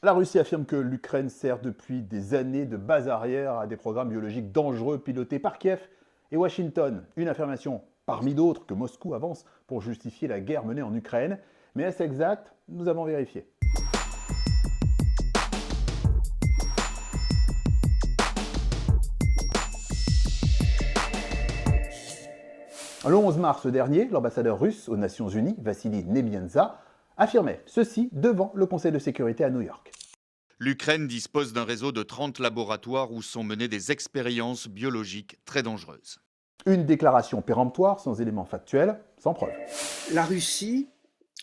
La Russie affirme que l'Ukraine sert depuis des années de base arrière à des programmes biologiques dangereux pilotés par Kiev et Washington. Une affirmation parmi d'autres que Moscou avance pour justifier la guerre menée en Ukraine. Mais est-ce exact? Nous avons vérifié. Le 11 mars dernier, l'ambassadeur russe aux Nations Unies, Vassili Nebenza, affirmait ceci devant le Conseil de sécurité à New York. L'Ukraine dispose d'un réseau de 30 laboratoires où sont menées des expériences biologiques très dangereuses. Une déclaration péremptoire, sans éléments factuels, sans preuve. La Russie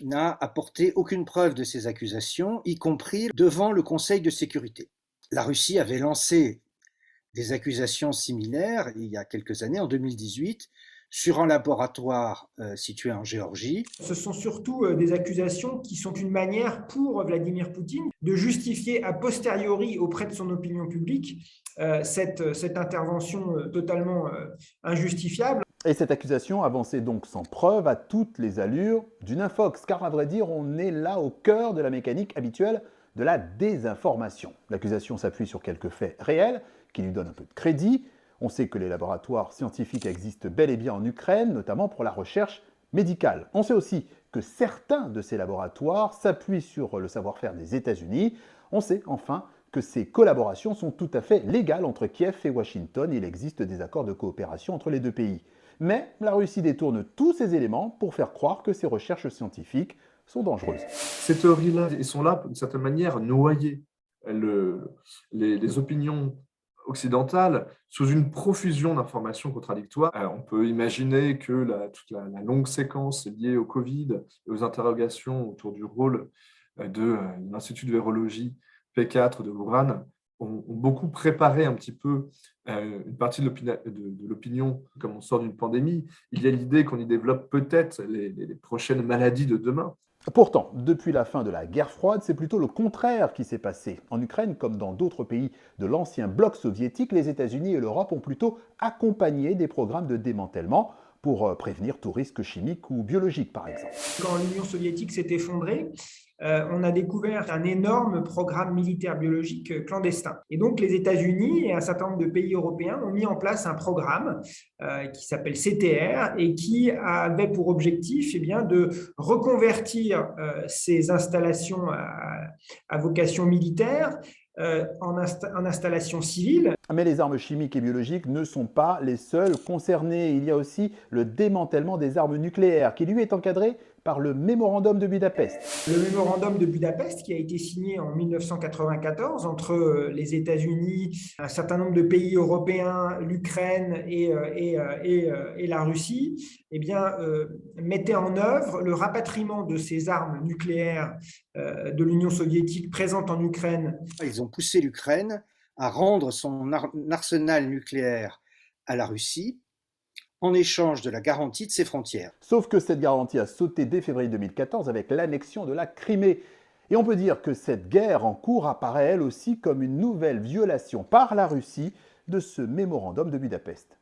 n'a apporté aucune preuve de ces accusations, y compris devant le Conseil de sécurité. La Russie avait lancé des accusations similaires il y a quelques années, en 2018, sur un laboratoire situé en Géorgie. Ce sont surtout des accusations qui sont une manière pour Vladimir Poutine de justifier a posteriori auprès de son opinion publique cette intervention totalement injustifiable. Et cette accusation avançait donc sans preuve à toutes les allures d'une infox, car à vrai dire, on est là au cœur de la mécanique habituelle de la désinformation. L'accusation s'appuie sur quelques faits réels qui lui donnent un peu de crédit. On sait que les laboratoires scientifiques existent bel et bien en Ukraine, notamment pour la recherche médicale. On sait aussi que certains de ces laboratoires s'appuient sur le savoir-faire des États-Unis. On sait enfin que ces collaborations sont tout à fait légales entre Kiev et Washington. Il existe des accords de coopération entre les deux pays. Mais la Russie détourne tous ces éléments pour faire croire que ces recherches scientifiques sont dangereuses. Ces théories-là, ils sont là, d'une certaine manière, noyer les opinions occidentales sous une profusion d'informations contradictoires. On peut imaginer que toute la longue séquence liée au Covid et aux interrogations autour du rôle de l'Institut de virologie P4 de Wuhan ont beaucoup préparé un petit peu une partie de l'opinion. Comme on sort d'une pandémie, il y a l'idée qu'on y développe peut-être les prochaines maladies de demain. Pourtant, depuis la fin de la guerre froide, c'est plutôt le contraire qui s'est passé. En Ukraine, comme dans d'autres pays de l'ancien bloc soviétique, les États-Unis et l'Europe ont plutôt accompagné des programmes de démantèlement pour prévenir tout risque chimique ou biologique, par exemple. Quand l'Union soviétique s'est effondrée, on a découvert un énorme programme militaire biologique clandestin. Et donc les États-Unis et un certain nombre de pays européens ont mis en place un programme qui s'appelle CTR et qui avait pour objectif de reconvertir ces installations à vocation militaire en installations civiles. Mais les armes chimiques et biologiques ne sont pas les seules concernées. Il y a aussi le démantèlement des armes nucléaires qui lui est encadré par le mémorandum de Budapest. Le mémorandum de Budapest qui a été signé en 1994 entre les États-Unis, un certain nombre de pays européens, l'Ukraine et la Russie, mettait en œuvre le rapatriement de ces armes nucléaires de l'Union soviétique présentes en Ukraine. Ils ont poussé l'Ukraine à rendre son arsenal nucléaire à la Russie en échange de la garantie de ses frontières. Sauf que cette garantie a sauté dès février 2014 avec l'annexion de la Crimée. Et on peut dire que cette guerre en cours apparaît elle aussi comme une nouvelle violation par la Russie de ce mémorandum de Budapest.